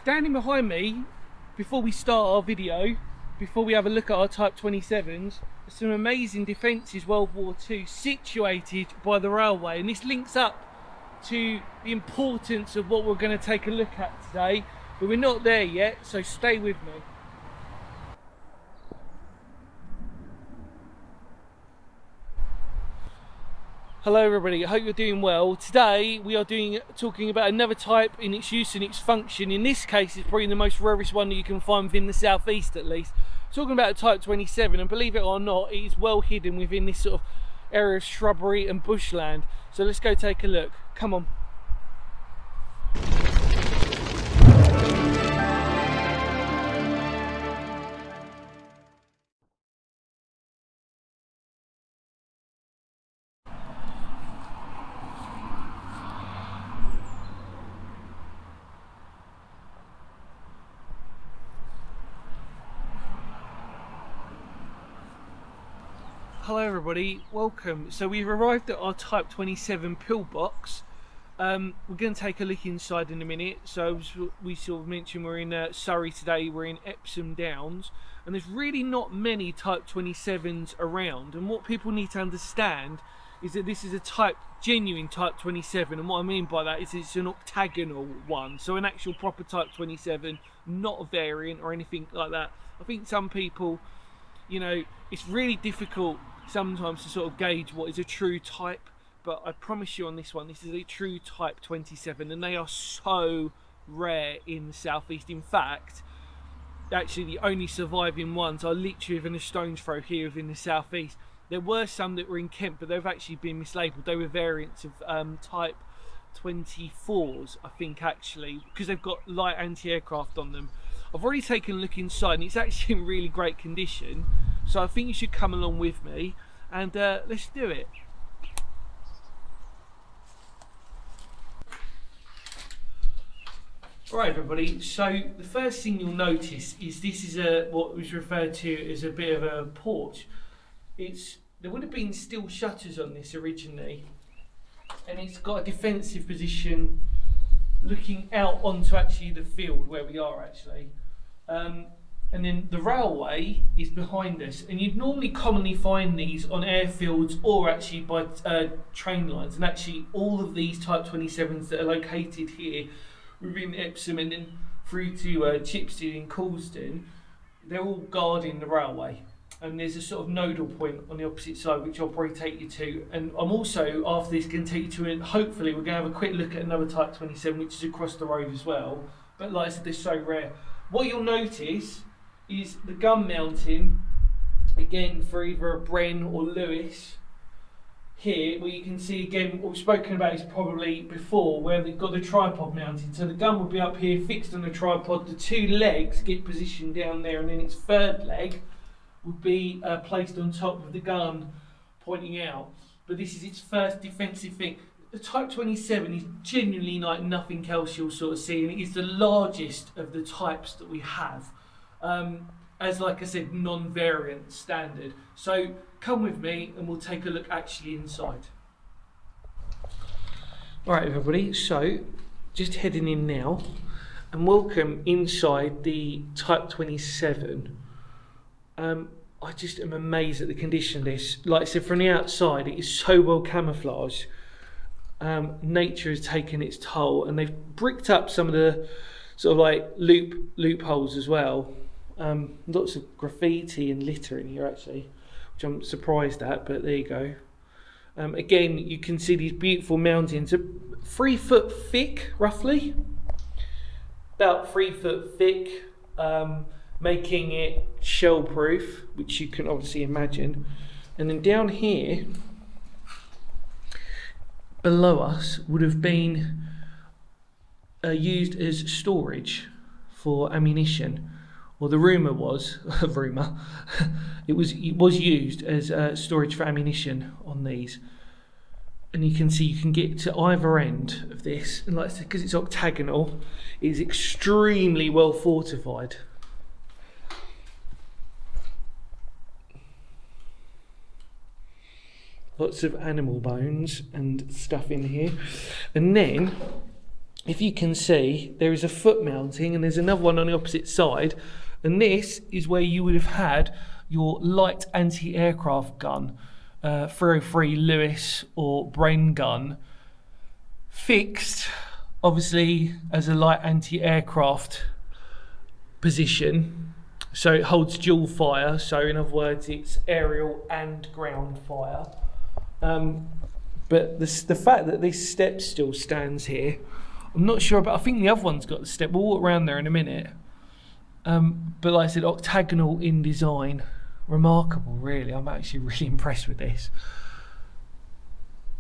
Standing behind me, before we start our video, before we have a look at our Type 27s, some amazing defences World War II situated by the railway, and this links up to the importance of what we're going to take a look at today, but we're not there yet, so stay with me. Hello everybody, I hope you're doing well. Today we are talking about another type in its use and its function. In this case, it's probably the most rarest one that you can find within the southeast at least. Talking about Type 27, and believe it or not, it is well hidden within this sort of area of shrubbery and bushland. So let's go take a look. Come on. Hello everybody, welcome. So we've arrived at our Type 27 Pillbox. We're going to take a look inside in a minute. So as we sort of mentioned, we're in Surrey today, we're in Epsom Downs, and there's really not many Type 27s around. And what people need to understand is that this is a genuine Type 27, and what I mean by that is it's an octagonal one, so an actual proper Type 27, not a variant or anything like that. I think some people, you know, it's really difficult sometimes to sort of gauge what is a true type, but I promise you on this one, this is a true Type 27, and they are so rare in the southeast. In fact, actually the only surviving ones are literally within a stone's throw here within the southeast. There were some that were in Kent, but they've actually been mislabeled. They were variants of Type 24s, I think, actually, because they've got light anti-aircraft on them. I've already taken a look inside, and it's actually in really great condition, so I think you should come along with me, and let's do it. Right everybody, so the first thing you'll notice is this is what was referred to as a bit of a porch. There would have been steel shutters on this originally, and it's got a defensive position looking out onto actually the field where we are actually. And then the railway is behind us, and you'd normally commonly find these on airfields or actually by train lines, and actually all of these Type 27s that are located here within Epsom and then through to Chipstead and Coulsdon, they're all guarding the railway, and there's a sort of nodal point on the opposite side which I'll probably take you to, and I'm also after this going to take you to, and hopefully we're going to have a quick look at another Type 27 which is across the road as well, but like I said, they're so rare. What you'll notice is the gun mounting, again for either a Bren or Lewis here, where you can see again what we've spoken about is probably before, where they've got the tripod mounted. So the gun would be up here fixed on the tripod, the two legs get positioned down there, and then its third leg would be placed on top of the gun pointing out. But this is its first defensive thing. The Type 27 is genuinely like nothing else you'll sort of see, and it is the largest of the types that we have. As like I said, non-variant standard. So come with me and we'll take a look actually inside. Alright everybody, so just heading in now, and welcome inside the Type 27. I just am amazed at the condition of this. Like I said, from the outside it is so well camouflaged. Nature has taken its toll, and they've bricked up some of the sort of like loopholes as well. Lots of graffiti and litter in here actually, which I'm surprised at, but there you go. Again, you can see these beautiful mountains, 3 foot thick roughly, about 3 foot thick, making it shell proof, which you can obviously imagine. And then down here below us would have been used as storage for ammunition. Well, the rumour was, it was used as storage for ammunition on these. And you can see you can get to either end of this, and like I said, because it's octagonal, it is extremely well fortified. Lots of animal bones and stuff in here. And then if you can see, there is a foot mounting and there's another one on the opposite side, and this is where you would have had your light anti-aircraft gun, 303 Lewis or Bren gun, fixed obviously as a light anti-aircraft position, so it holds dual fire, so in other words it's aerial and ground fire. But the fact that this step still stands here, I'm not sure about. I think the other one's got the step. We'll walk around there in a minute. But like I said, octagonal in design. Remarkable, really. I'm actually really impressed with this.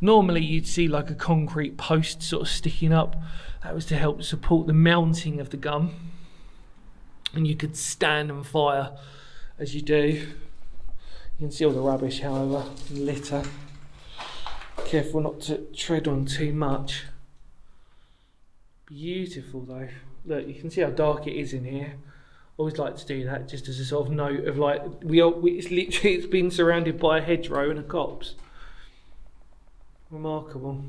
Normally you'd see like a concrete post sort of sticking up. That was to help support the mounting of the gun. And you could stand and fire as you do. You can see all the rubbish, however, litter. Careful not to tread on too much. Beautiful though. Look, you can see how dark it is in here. Always like to do that, just as a sort of note of like it's been surrounded by a hedgerow and a copse. Remarkable.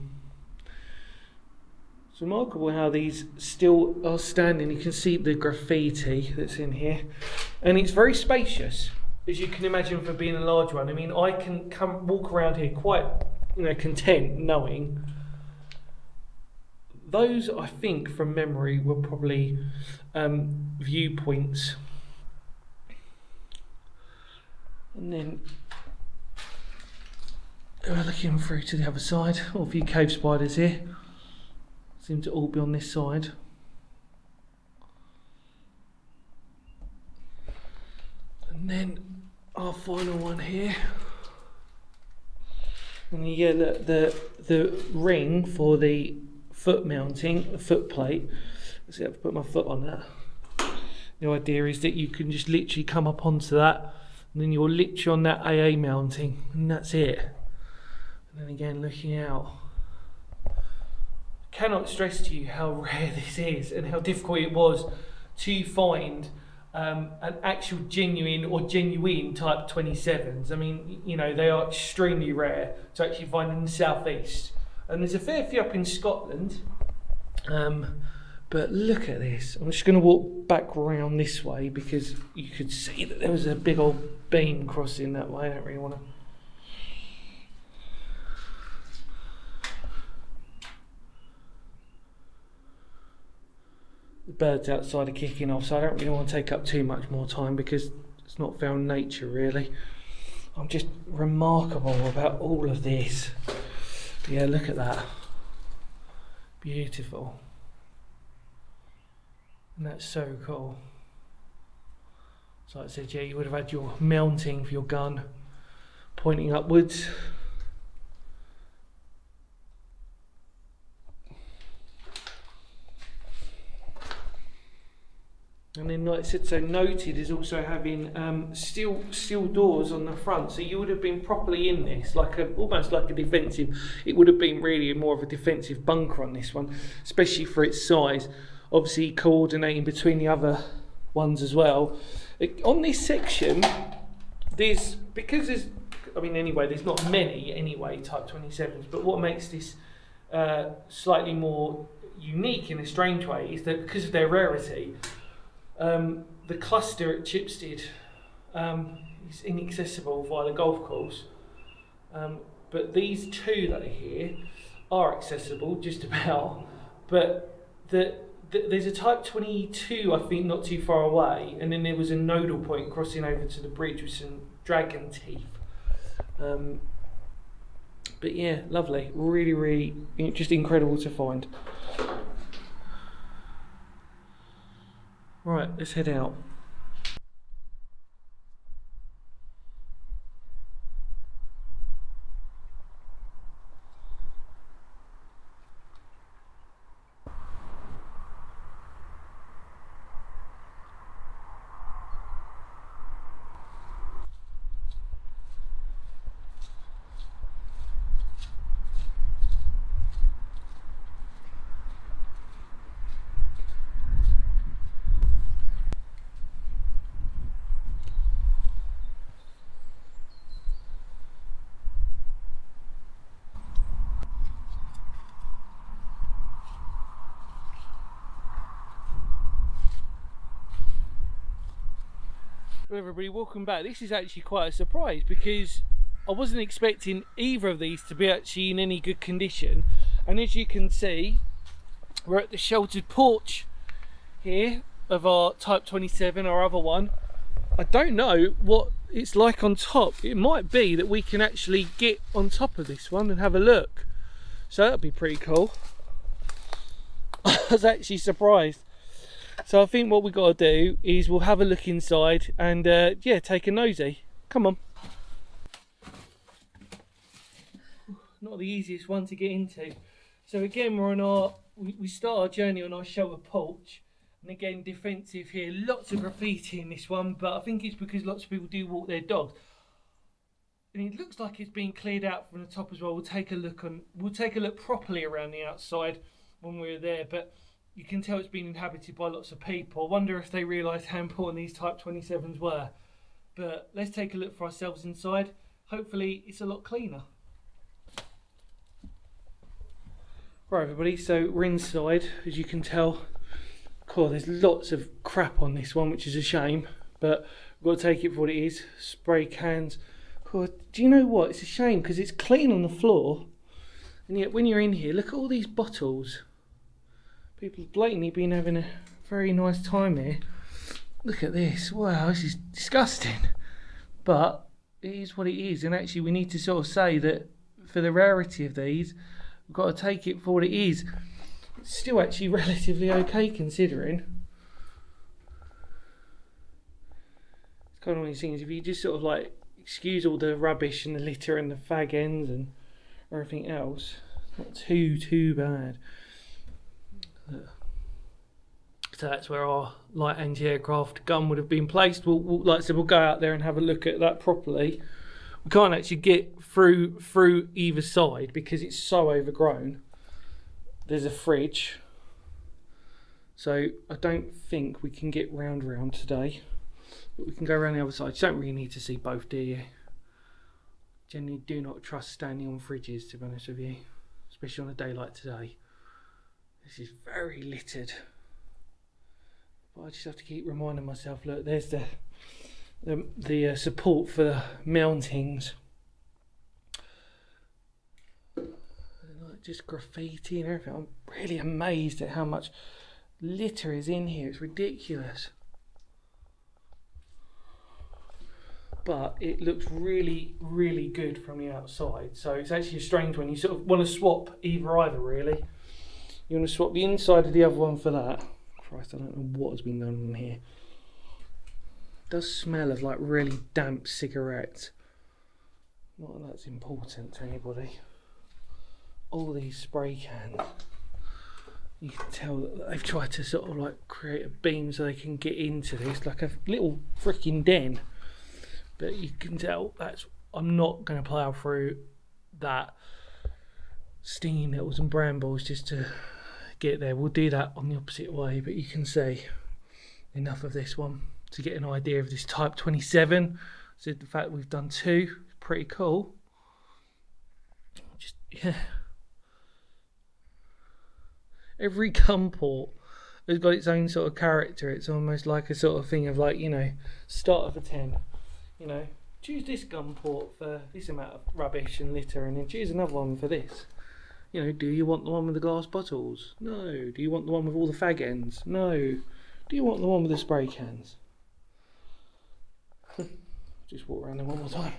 It's remarkable how these still are standing. You can see the graffiti that's in here, and it's very spacious, as you can imagine, for being a large one. I mean, I can come walk around here quite, content knowing those, I think from memory, were probably viewpoints. And then we're looking through to the other side. A few cave spiders here. Seem to all be on this side. And then our final one here. And yeah, the ring for the foot mounting, the foot plate. Let's see, I have to put my foot on that. The idea is that you can just literally come up onto that, and then you're literally on that AA mounting, and that's it. And then again, looking out. Cannot stress to you how rare this is and how difficult it was to find an actual genuine type 27s. I mean, they are extremely rare to actually find in the southeast. And there's a fair few up in Scotland. But look at this. I'm just going to walk back around this way because you could see that there was a big old beam crossing that way. I don't really want to. The birds outside are kicking off, so I don't really want to take up too much more time because it's not found nature really. I'm just remarkable about all of this. Yeah, look at that. Beautiful. And that's so cool. So like I said, yeah, you would have had your mounting for your gun pointing upwards. And then, like I said, so noted is also having steel doors on the front, so you would have been properly in this, almost like a defensive. It would have been really more of a defensive bunker on this one, especially for its size. Obviously, coordinating between the other ones as well. On this section, there's not many anyway Type 27s, but what makes this slightly more unique in a strange way is that because of their rarity. The cluster at Chipstead is inaccessible via the golf course, but these two that are here are accessible just about. But there's a Type 22, I think, not too far away, and then there was a nodal point crossing over to the bridge with some dragon teeth. But yeah, lovely, really, really, just incredible to find. Right, let's head out. Well, everybody, welcome back. This is actually quite a surprise because I wasn't expecting either of these to be actually in any good condition. And as you can see, we're at the sheltered porch here of our Type 27, our other one. I don't know what it's like on top. It might be that we can actually get on top of this one and have a look. So that'd be pretty cool. I was actually surprised. So I think what we've got to do is we'll have a look inside and yeah, take a nosy. Come on. Not the easiest one to get into. So again, we're on our, we start our journey on our sheltered porch. And again, defensive here. Lots of graffiti in this one, but I think it's because lots of people do walk their dogs. And it looks like it's been cleared out from the top as well. We'll take a look properly around the outside when we're there, but you can tell it's been inhabited by lots of people. I wonder if they realised how important these Type 27s were. But let's take a look for ourselves inside. Hopefully it's a lot cleaner. Right, everybody, so we're inside, as you can tell. Cool, there's lots of crap on this one, which is a shame, but we've got to take it for what it is. Spray cans. Cool. Do you know what? It's a shame because it's clean on the floor, and yet when you're in here, look at all these bottles. People have blatantly been having a very nice time here. Look at this. Wow, this is disgusting. But it is what it is, and actually we need to sort of say that for the rarity of these, we've got to take it for what it is. It's still actually relatively okay considering. It's kind of one of these things, if you just sort of like excuse all the rubbish and the litter and the fag ends and everything else, not too bad. So that's where our light anti-aircraft gun would have been placed. Like I said, we'll go out there and have a look at that properly. We can't actually get through either side because it's so overgrown. There's a fridge, so I don't think we can get round today, but we can go around the other side. You don't really need to see both, do you? Generally do not trust standing on fridges, to be honest with you, especially on a day like today. This is very littered, but I just have to keep reminding myself, look, there's the support for the mountings. Just graffiti and everything. I'm really amazed at how much litter is in here. It's ridiculous. But it looks really good from the outside. So it's actually a strange one. You sort of want to swap either really. You want to swap the inside of the other one for that. Christ, I don't know what has been done in here. It does smell of like really damp cigarettes. Not that that's important to anybody. All these spray cans, you can tell that they've tried to sort of like create a beam so they can get into this, like a little freaking den. But you can tell I'm not going to plough through that stinging nettles and brambles just to get there. We'll do that on the opposite way, but you can see enough of this one to get an idea of this Type 27. So the fact we've done two is pretty cool. Just, yeah. Every gun port has got its own sort of character. It's almost like a sort of thing of like, you know, start of a 10. You know, choose this gun port for this amount of rubbish and litter, and then choose another one for this. You know, do you want the one with the glass bottles? No. Do you want the one with all the fag ends? No. Do you want the one with the spray cans? Just walk around there one more time.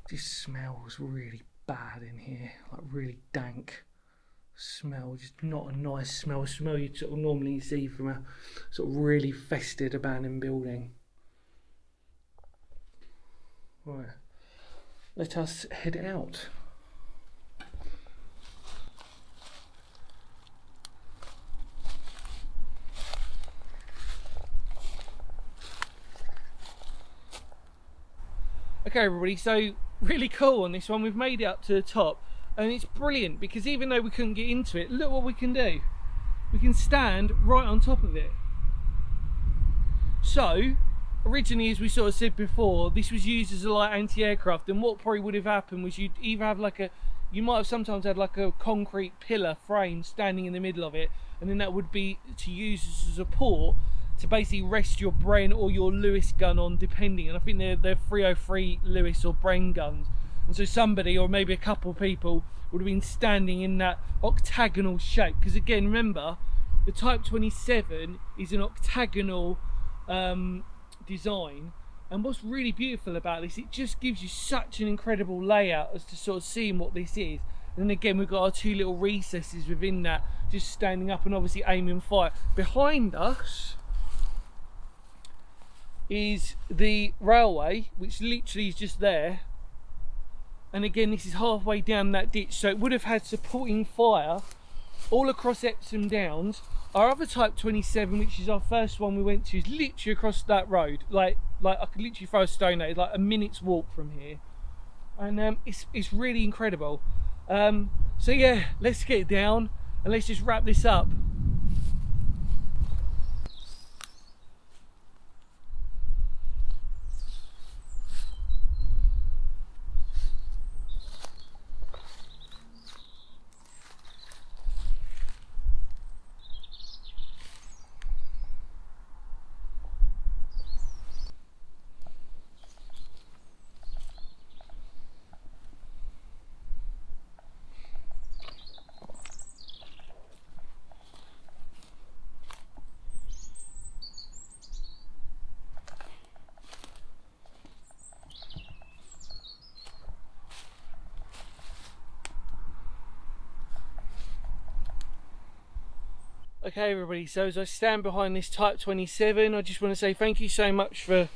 This smells really bad in here, like really dank smell, just not a nice smell you'd sort of normally see from a sort of really festered abandoned building. Right, let us head out. Okay everybody, so really cool on this one. We've made it up to the top and it's brilliant because even though we couldn't get into it, look what we can do. We can stand right on top of it. So originally, as we sort of said before, this was used as a light anti-aircraft, and what probably would have happened was you'd either have like a you might have sometimes had like a concrete pillar frame standing in the middle of it, and then that would be to use as a support to basically rest your Bren or your Lewis gun on, depending. And I think they're 303 Lewis or Bren guns. And so somebody, or maybe a couple of people, would have been standing in that octagonal shape. Because again, remember, the Type 27 is an octagonal design. And what's really beautiful about this, it just gives you such an incredible layout as to sort of seeing what this is. And then again, we've got our two little recesses within that, just standing up and obviously aiming fire. Behind us is the railway, which literally is just there. And again, this is halfway down that ditch, so it would have had supporting fire all across Epsom Downs. Our other Type 27, which is our first one we went to, is literally across that road. Like I could literally throw a stone at it, like a minute's walk from here. And it's really incredible. So yeah, let's get down and let's just wrap this up. Okay everybody, so as I stand behind this Type 27, I just want to say thank you so much for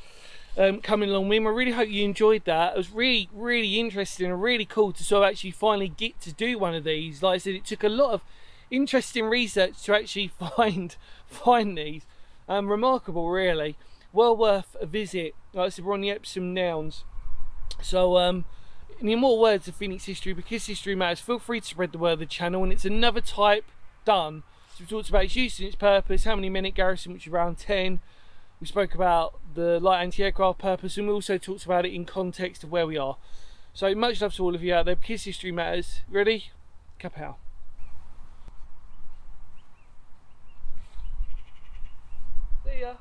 coming along with me. I really hope you enjoyed that. It was really interesting and really cool to sort of actually finally get to do one of these. Like I said, it took a lot of interesting research to actually find these. Remarkable really. Well worth a visit. Like I said, we're on the Epsom Downs. So in the more words of Phoenix history, because history matters, feel free to spread the word of the channel, and it's another type done. So we talked about its use and its purpose, how many men at garrison, which is around 10. We spoke about the light anti-aircraft purpose, and we also talked about it in context of where we are. So much love to all of you out there, because history matters. Ready? Kapow. See ya.